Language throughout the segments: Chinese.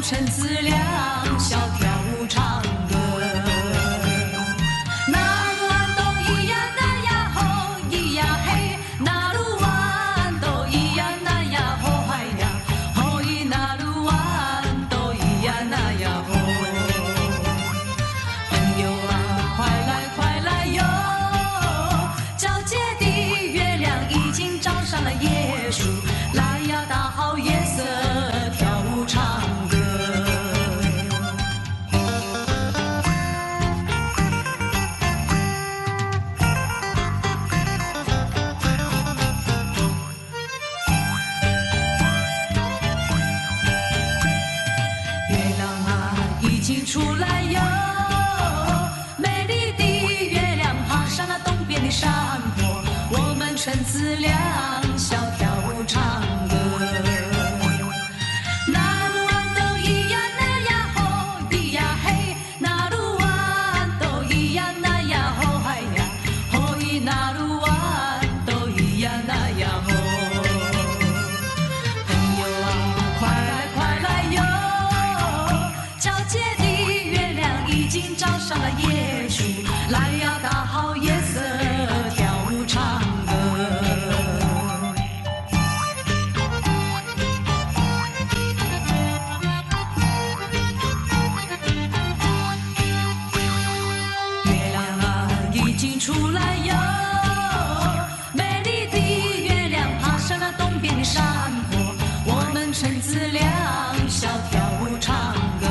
陈思良小跳舞唱歌，那鲁湾都咿呀那呀吼，咿呀嘿，那鲁湾都咿呀那呀吼嗨呀，吼咿那鲁湾都咿呀那呀吼。朋友啊，快来快来哟，皎洁的月亮已经照上了椰树，来呀大好夜色跳舞唱歌。出来哟，美丽的月亮爬上了东边的山坡，我们陈思良小跳舞唱歌。那鲁湾都咿呀那呀吼，咿呀嘿，那鲁湾都咿呀那呀吼嗨呀，吼咿那鲁湾都咿呀那呀吼。朋友啊，快来快来哟，皎洁的已经照上了椰树，来呀大好夜色跳舞唱歌。月亮啊已经出来哟，美丽的月亮爬上了东边的山坡，我们陈思良小跳舞唱歌。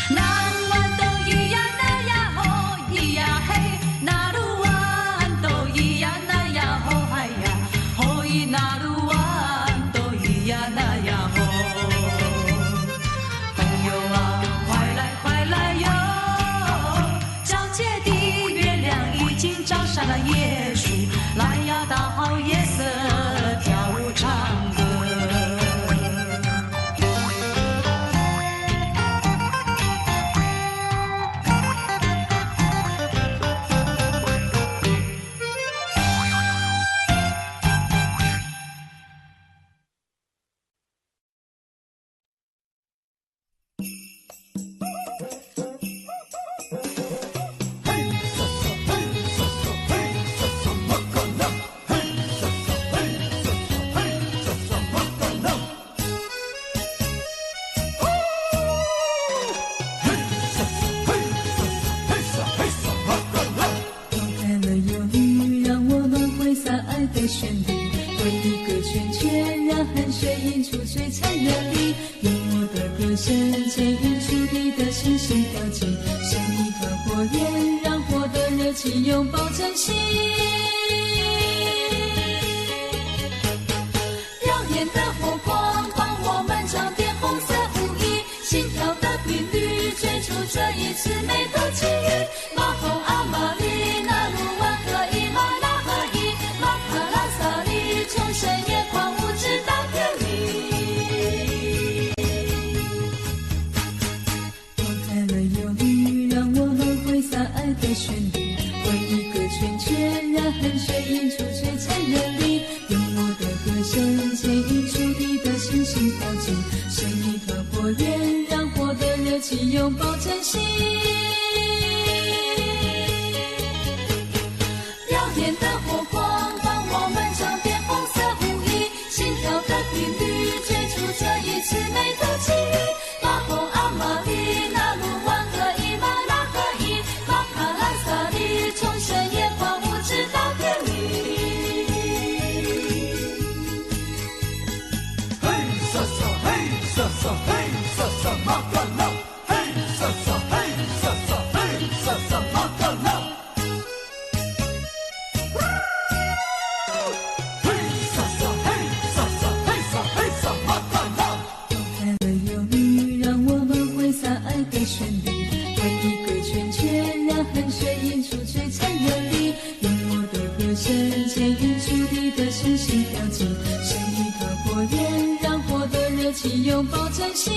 那鲁湾都咿呀那呀吼，朋友啊，快来快来哟，皎洁的月亮已经照上了椰树，来呀大好夜色跳舞唱。围一个圈圈，让汗水映出璀璨的你。用我的歌声牵引出你的心心跳进，像一团火焰，让火的热情拥抱真心。耀眼的火光帮我们装点红色舞衣，心跳的频率追逐这一次美的际遇。马洪阿玛里那鲁湾和伊玛拉合一，马卡拉萨里从深夜狂舞直到天明。拨开了忧虑，让我们挥洒爱的旋律，围一个圈圈，让汗水映出璀璨的你。用我的歌声牵引出你的心心跳进，像一团火焰，让火的热情拥抱真心。耀眼的火光帮我们装点红色舞衣，心跳的频率追逐这一次美的际遇。马洪阿玛里那鲁湾和伊玛拉合一，马卡拉萨里从深夜狂舞直到天明。嘿沙沙嘿沙沙嘿沙沙马卡拉，嘿沙沙嘿沙沙嘿沙沙马卡拉，嘿沙沙嘿沙沙嘿沙嘿沙马卡拉。拨开了忧虑，让我们挥洒爱的旋律，围一个圈圈，让汗水映出璀璨的你。用我的歌声牵引出你的心心跳进，像一团火焰，让火的热情拥抱真心。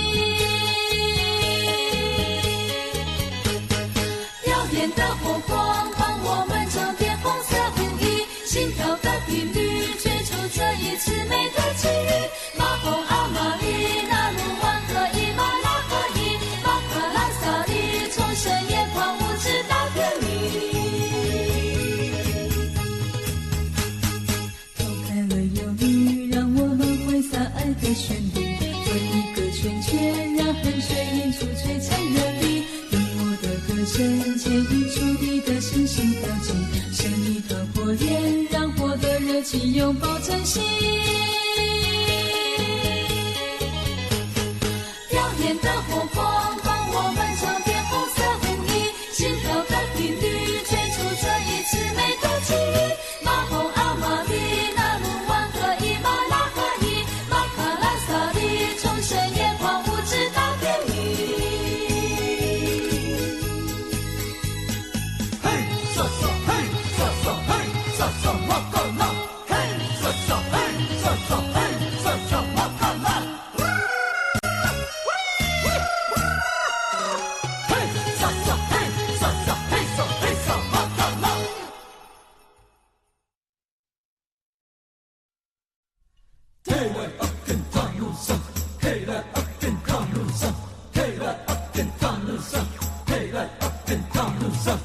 耀眼的火光帮我们装点红色舞衣，心跳的频率追逐这一次美的际遇。马洪阿玛里那鲁湾和伊玛拉合一，马卡拉萨里从深夜狂舞直到天明。拨开了忧虑，让我们挥洒爱的旋律，围一个圈圈，让汗水映出璀璨的你。用我的歌声牵引出你的心心跳进，像一团火焰，让火的热情拥抱真心。耀眼的火光帮我们装点红色舞衣，心跳的频率追逐这一次美的际遇。马洪阿玛里那鲁湾和伊玛拉合一，马卡拉萨里从深夜狂舞直到天明。嘿沙沙嘿沙沙嘿沙沙马卡拉，嘿沙沙嘿沙沙嘿沙沙马卡拉，嘿沙沙嘿沙沙嘿沙嘿沙马卡拉。嘿来阿根唐路上，嘿来阿根唐路上，嘿来阿根唐路上，嘿来阿根唐路上。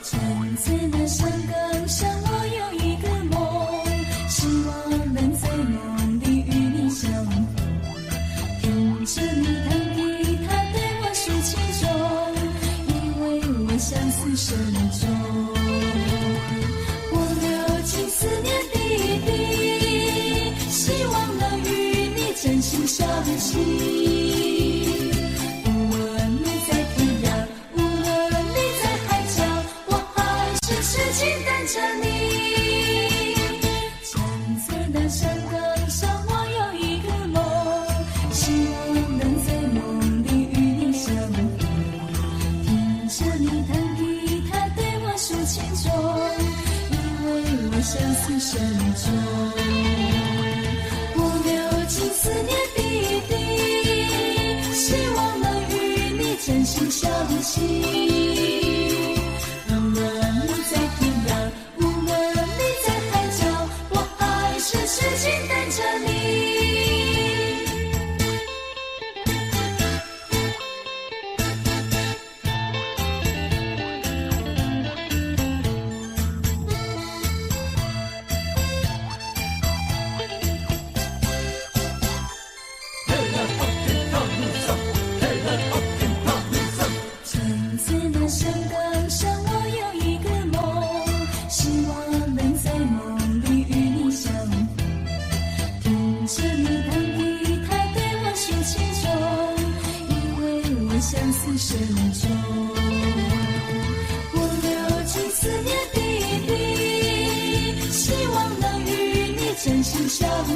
沉醉的山岗上，我有一个梦，希望能在梦里与你相逢。听着你弹吉他对我诉情衷，因为我相思深重。我流尽思念滴滴，希望能与你真心相惜。着你，站在那山岗上，我有一个梦，希望能在梦里与你相逢。听着你弹吉他对我诉情衷，因为我相思深重。我流尽思念滴滴，希望能与你真心相惜。痴情等着你。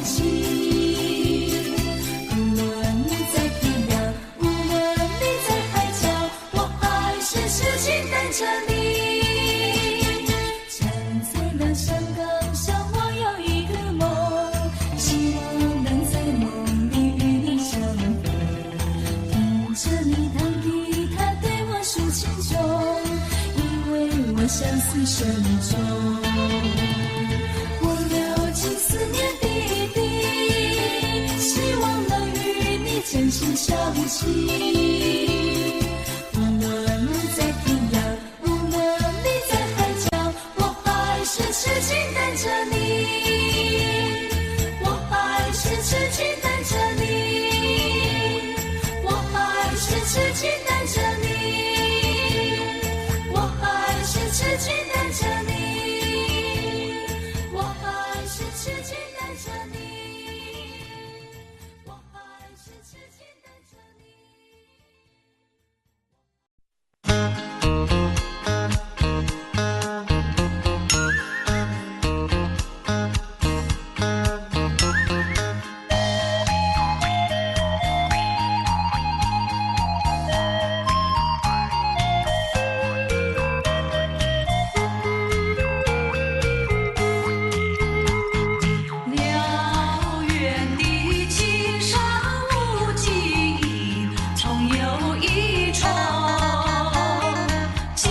起。无论你在天涯，无论你在海角，我还是痴情等着你。站在那山岗上，我有一个梦，希望能在梦里与你相逢。听着你弹吉他对我诉情衷，因为我相思深重。我流尽思念滴滴，希望能与你真心相惜。无论你在天涯，无论你在海角，我还是痴情等着你。我还是痴情等着你。我还是痴情等着你。我还是痴情等着你。我还是痴情等着你。我还是痴情等着你。辽远的青山无际，总有一重健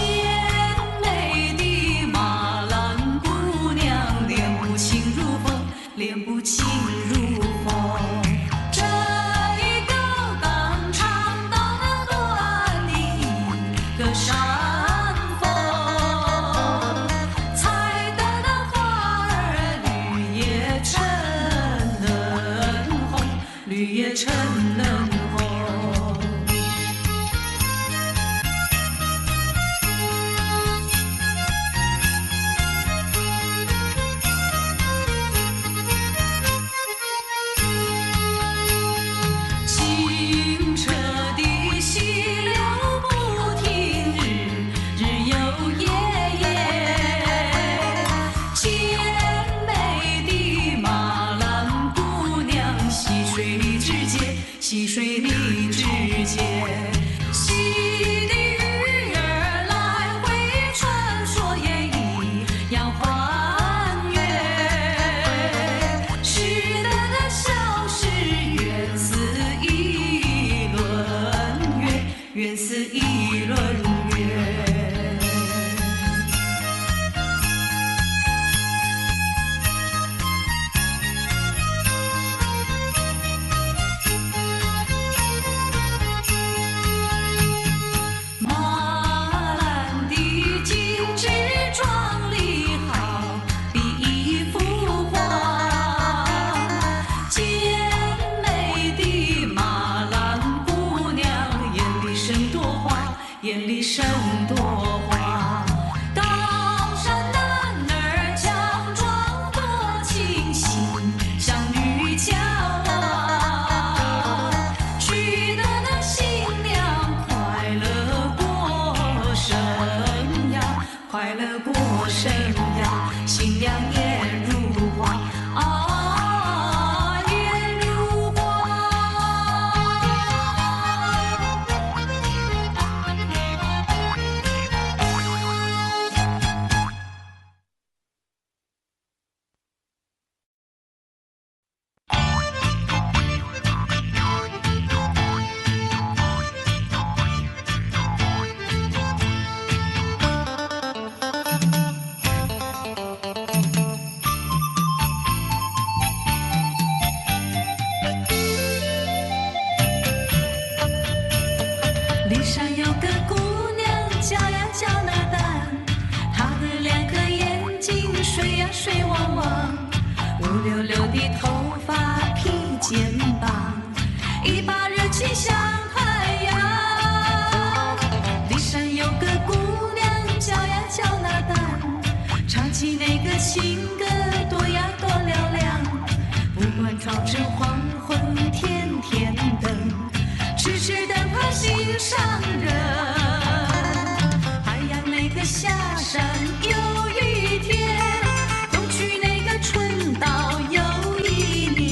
美的马兰姑娘，脸不轻如风，脸不轻如风。这一个刚唱到那短的一个山峰，采的那花儿绿叶成嫩红，绿叶成嫩红。清澈的溪流不停，日又夜夜。健美的马兰姑娘，溪水里之间，溪水里之间。溪的鱼儿来回穿梭，也一样欢悦。诗的那笑是缘似一轮月，缘似一轮月。马兰的精致壮丽，好比一幅画。健美的马兰姑娘，眼里生朵花，眼里生朵花。高山男儿强壮多清新，像女娇娃。娶的那新娘快乐过生呀，快乐过生呀，新娘颜如花啊，颜如花。骊山有个姑娘叫呀叫那丹，她的两颗眼睛水呀水汪汪，乌溜溜的头发披肩膀，一把热情像太阳。骊山有个姑娘叫呀叫那丹，唱起那个情歌多呀多嘹亮，不管早晨黄昏天天等，痴痴等他心上人。海洋那个下山有一天，东去那个春岛有一年。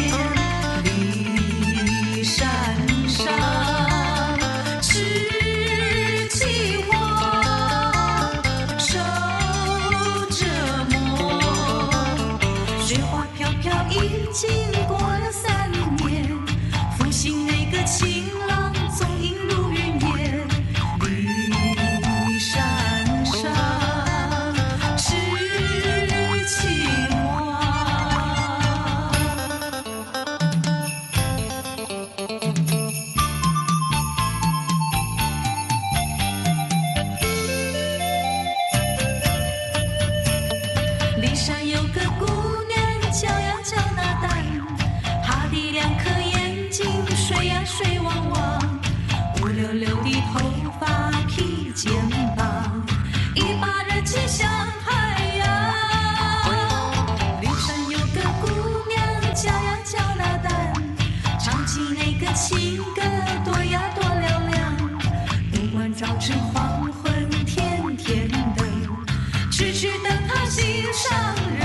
山有个姑娘，叫呀叫那丹，她的2颗眼睛水呀水汪汪，乌溜溜的头发披肩膀，一把热情像太阳。灵山有个姑娘，叫呀叫那丹，唱起那个情歌多呀多嘹亮，不管早晨黄昏天天等，痴痴等她心上人。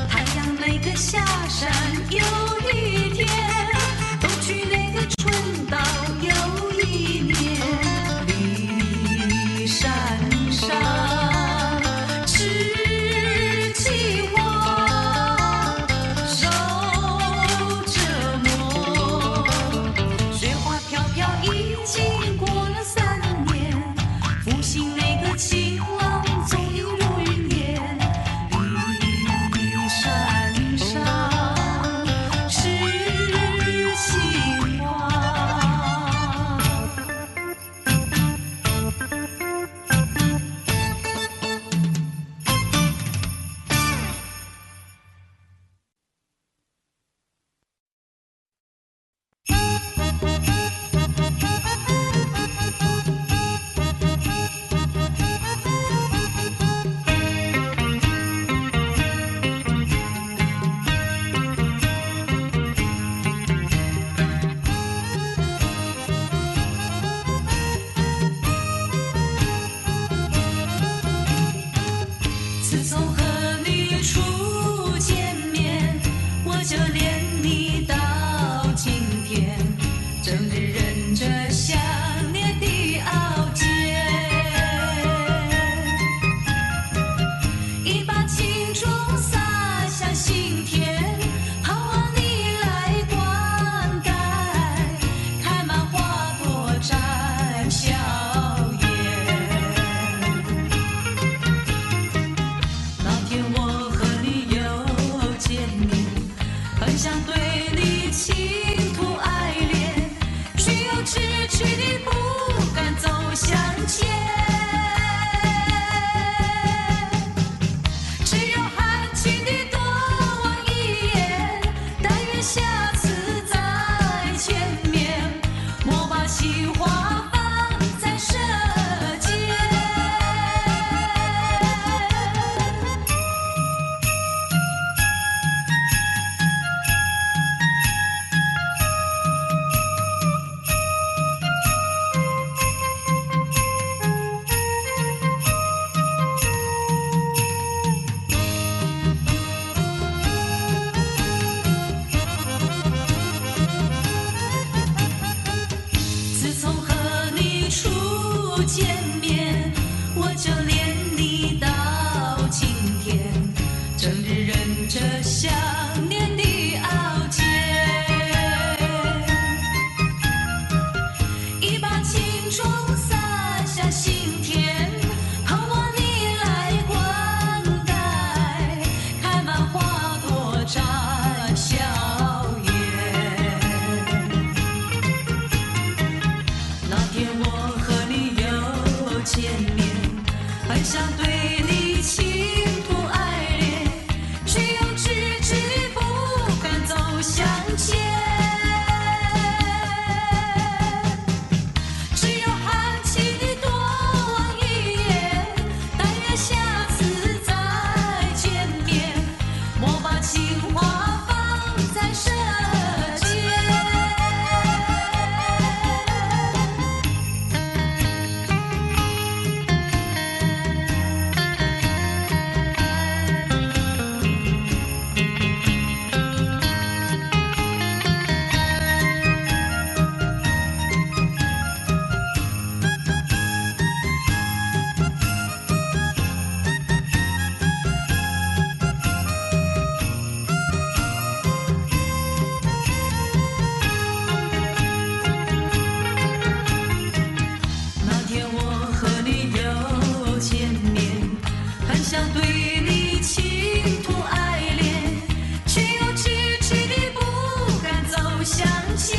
太阳那个下山有一天，冬去那个春到有一年。离山上痴情花，手折磨。雪花飘飘，已经过了3年，复兴那个情郎踪影如云烟。离山上痴情花。自从和你初见面，我就恋你到今天，整日忍着想念的熬煎，一把情衷洒向心田，盼望你来灌溉，开满花朵展笑颜。那天我和你又见面，很想对你倾吐爱恋，却又迟迟地不敢走向前。只有含情地多望一眼，但愿下次再见面，莫把情话放在舌尖。自从和你初见面，我就恋你到今天，整日忍着想念的熬煎，一把情衷洒向心田，盼望你来灌溉，开满花朵展笑颜。那天我和你又见面，很想对你倾吐爱恋，却又迟迟地不敢走向前。只有含情地多望一眼，但愿下次再见面，莫把情话放在舌尖。那天我和你又见面，很想对你倾吐爱恋，却又迟迟地不敢走向前。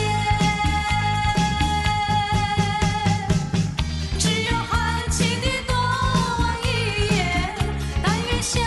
只有含情地多望一眼，但愿下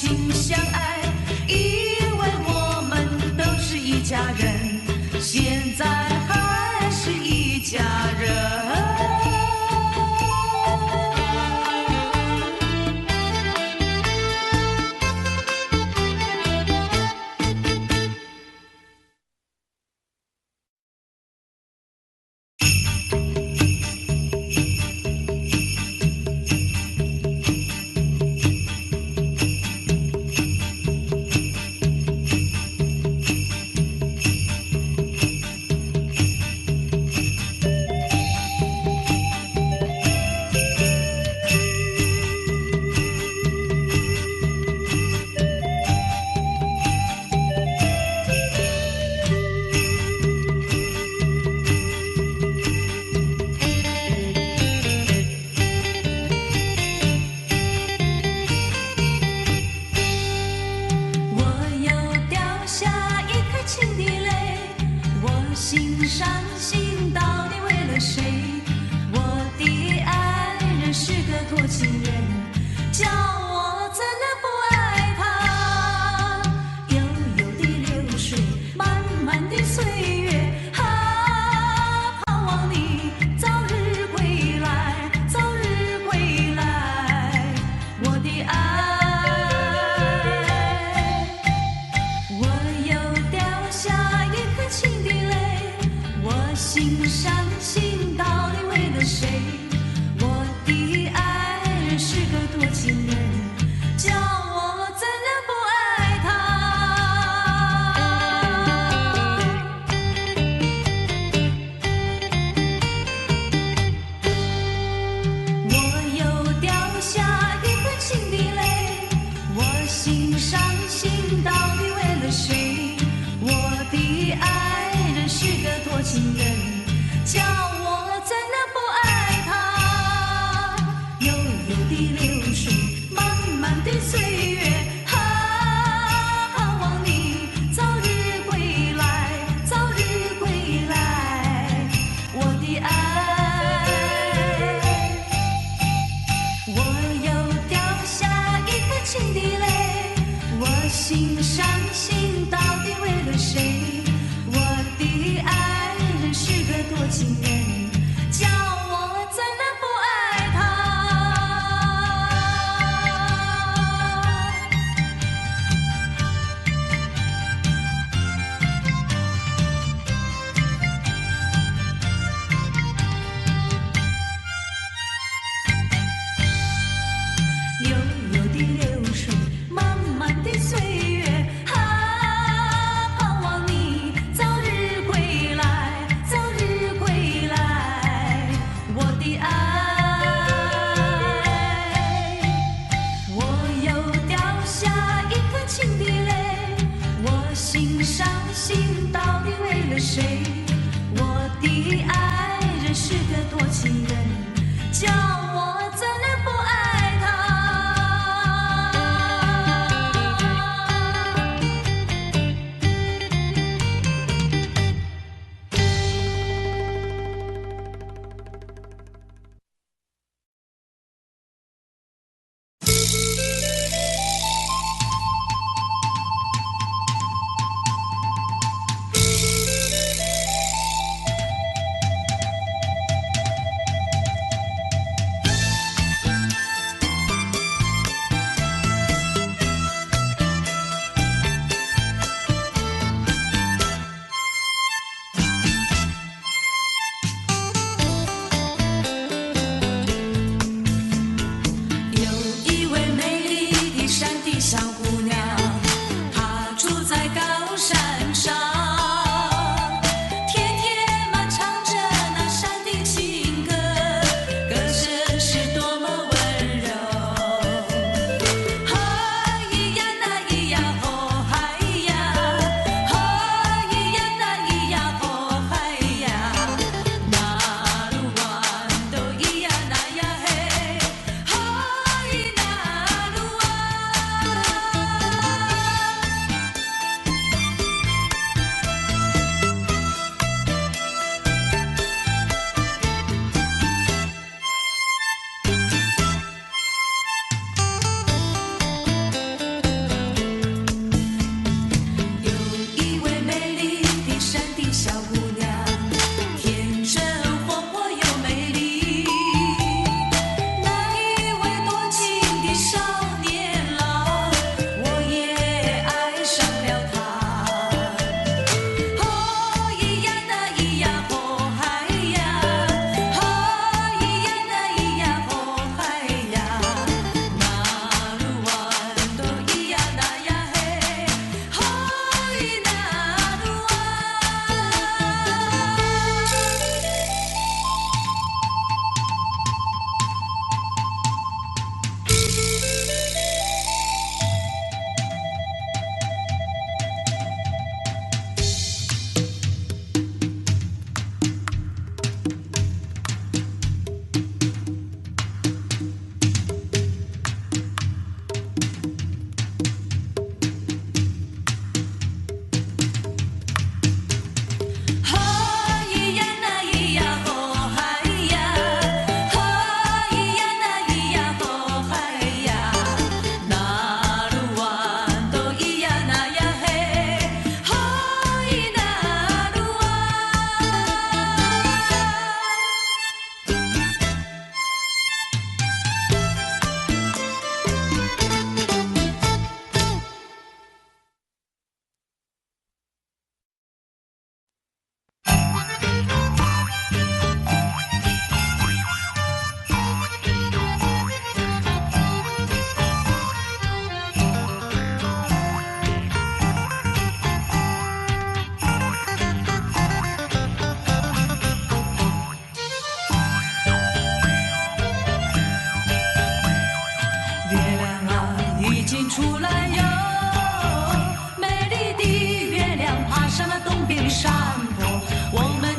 心相爱，因为我们都是一家人，现在还是一家人。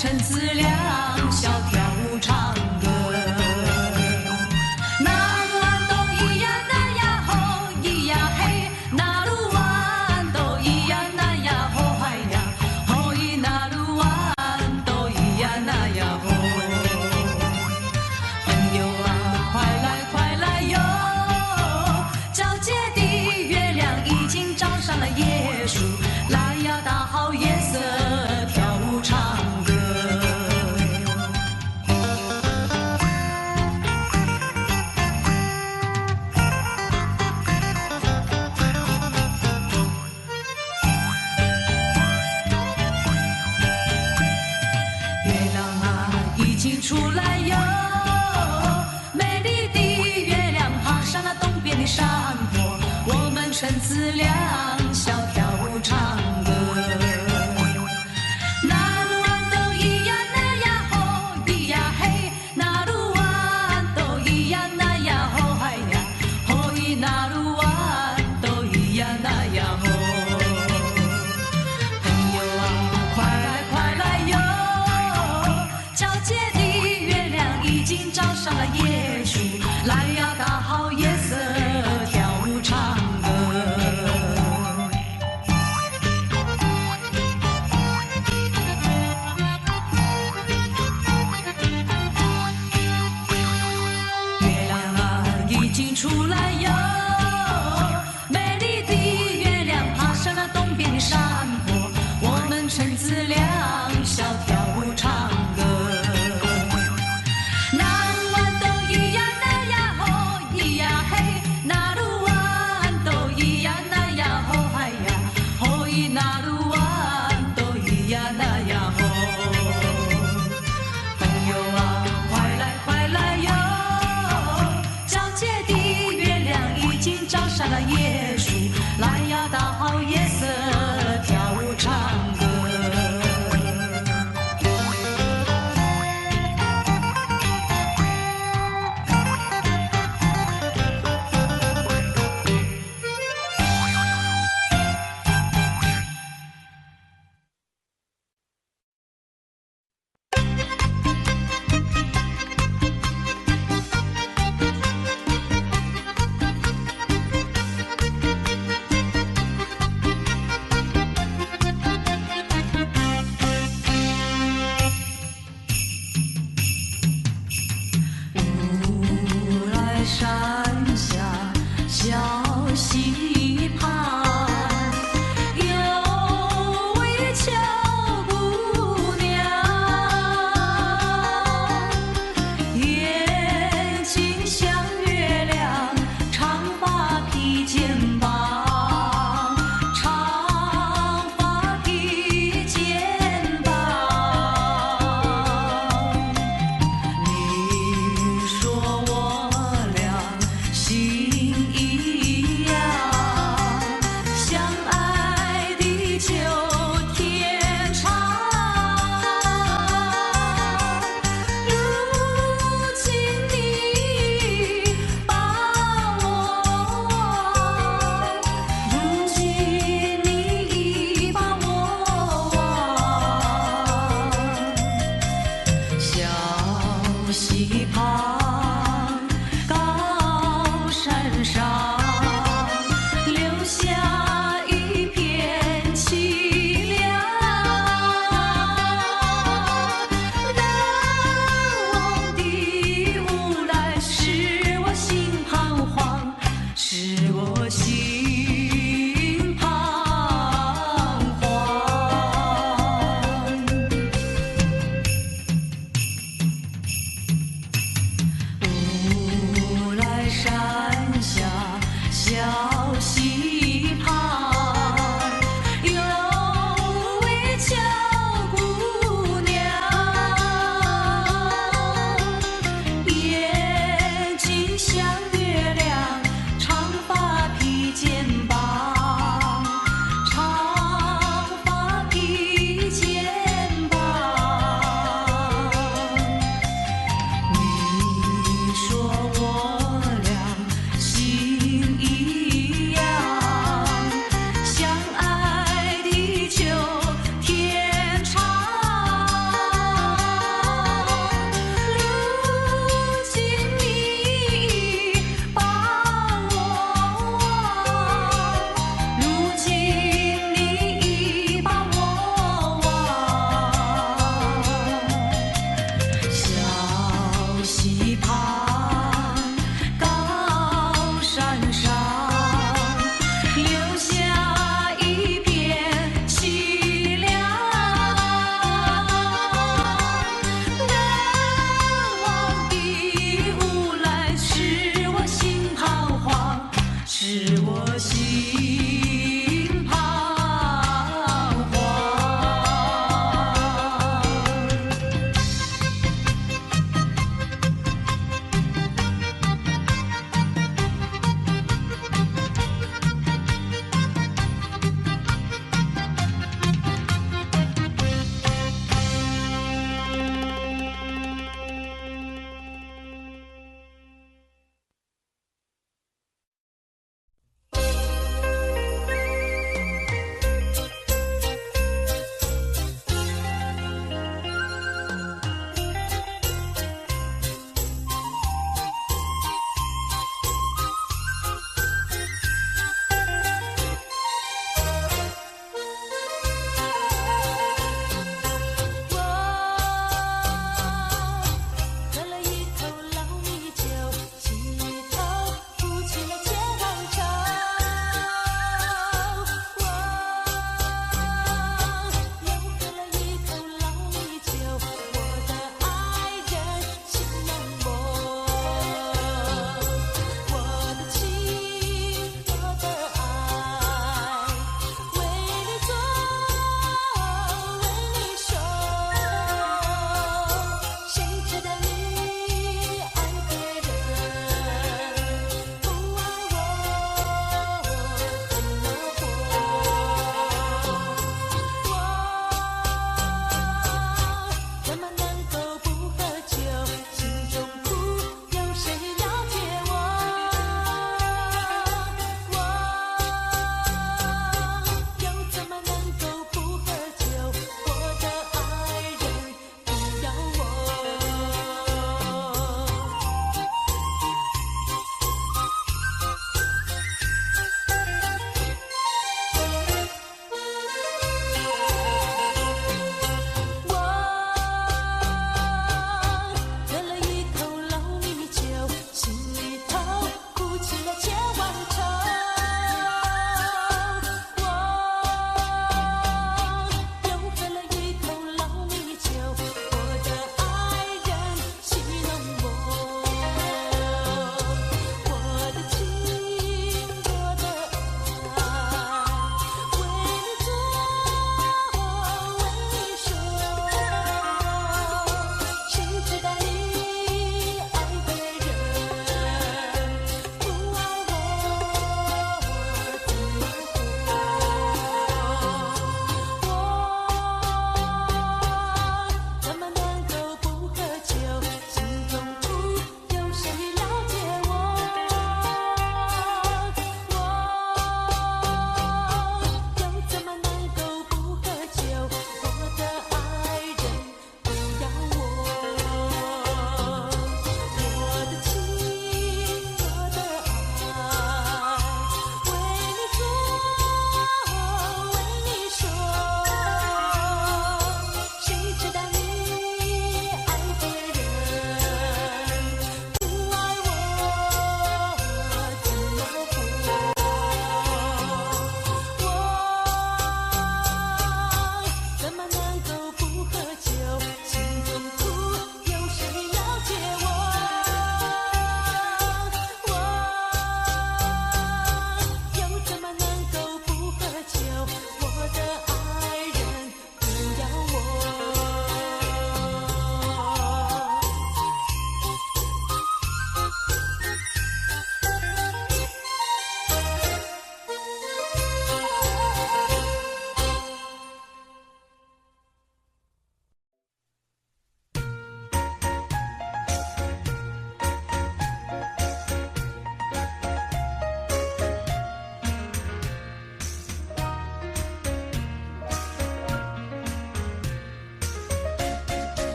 趁资两小跳舞唱歌。那鲁安都咿呀那呀吼咿呀嘿，那鲁安都咿呀那呀吼嗨呀，吼咿那鲁安都咿呀那呀吼。朋友啊，快来快来哟！皎洁的月亮已经照上了耶稣，来呀，大好夜色，跳舞唱歌。月亮啊，已经出来哟，美丽的月亮爬上了东边的山坡，我们趁资两小跳舞唱歌。那鲁安都咿呀那呀吼咿呀嘿，那鲁安都咿呀那呀吼嗨呀，吼咿那鲁安都咿呀那呀吼。朋友啊，快来快来哟！皎洁的月亮已经照上了耶稣，来呀，大好夜色，跳舞唱歌。月亮啊，已经出来哟，美丽的月亮爬上了东边的山坡，我们趁资两小跳舞唱歌。那鲁安都咿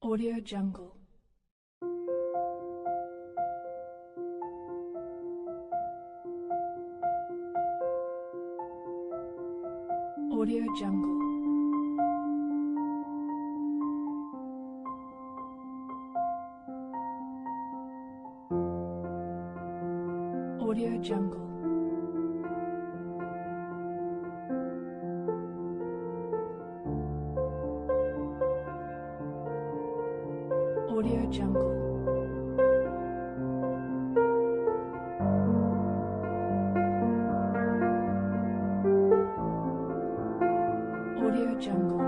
Audio Jungle. Audio Jungle. Audio Jungle. Audio Jungle. Audio Jungle.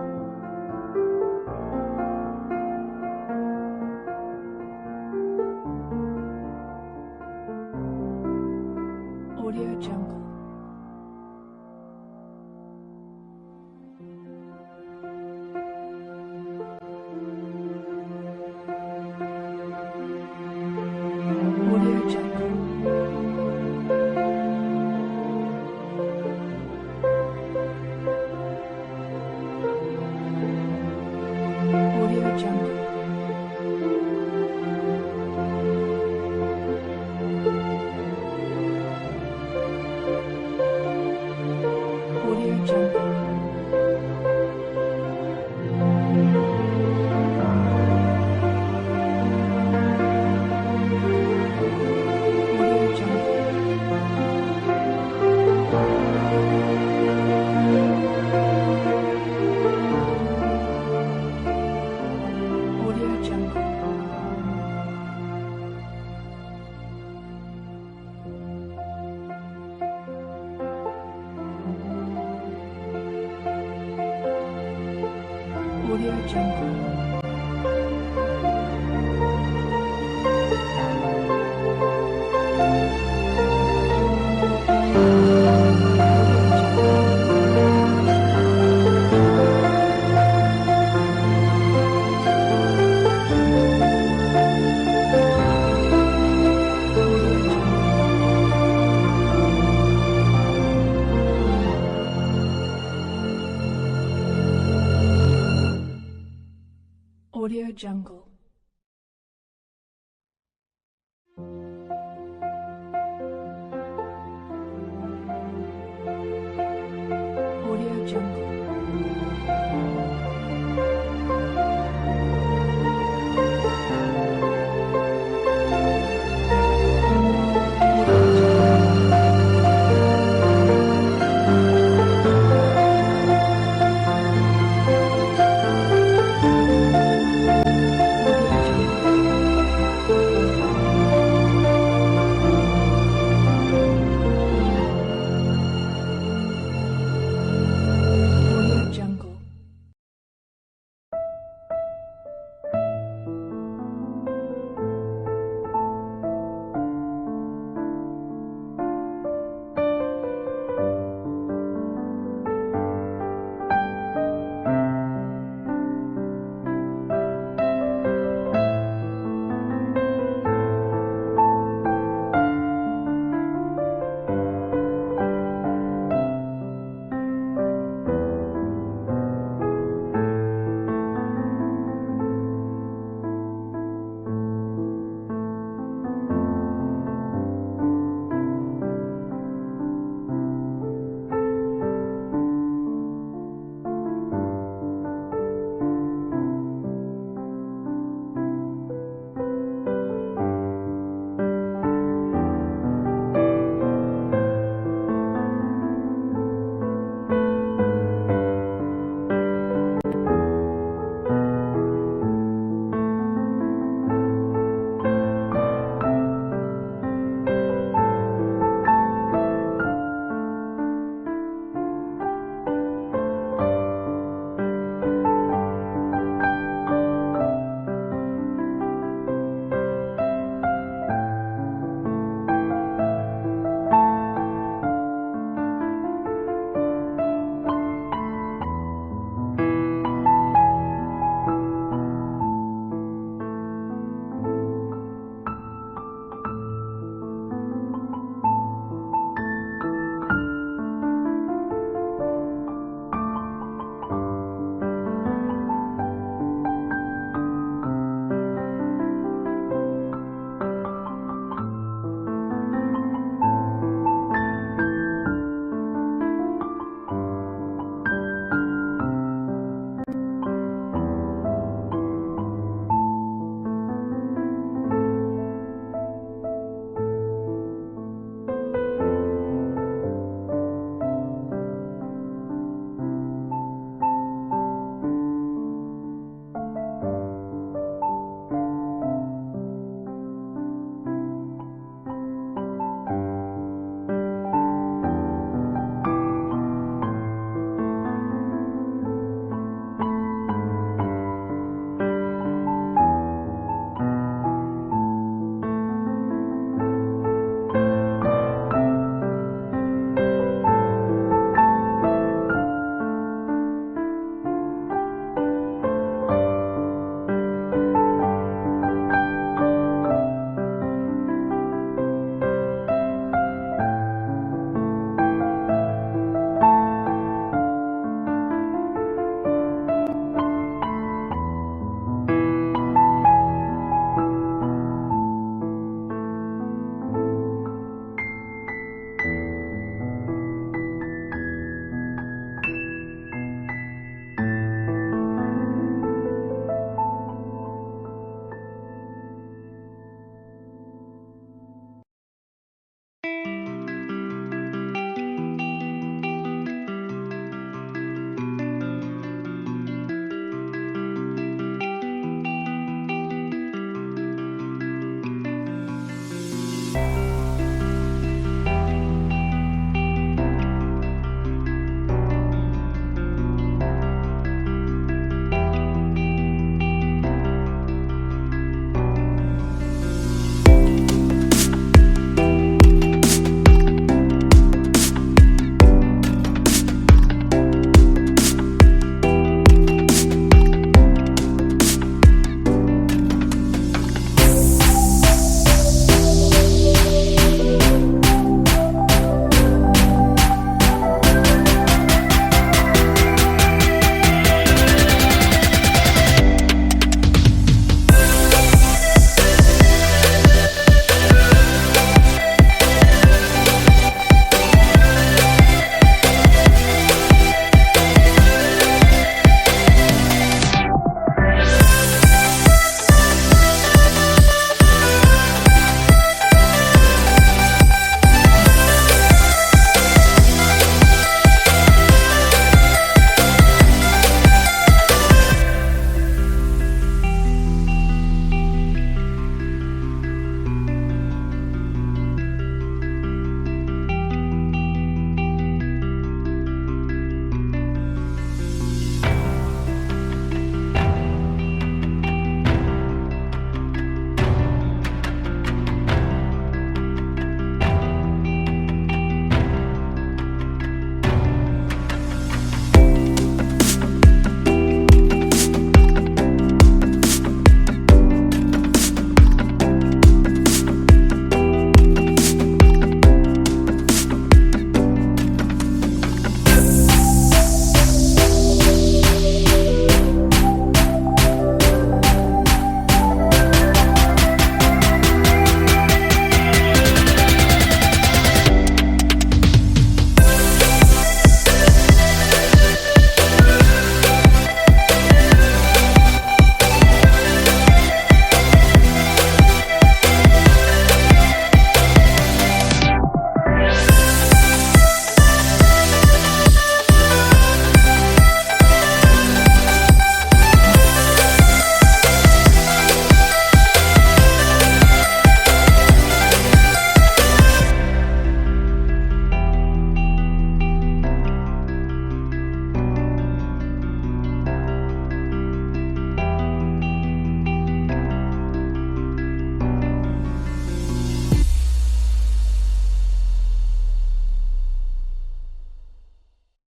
Audio Jungle. Audio Jungle. Audio Jungle. Audio Jungle. Audio Jungle. Audio Jungle. Audio Jungle. Audio Jungle. Audio Jungle.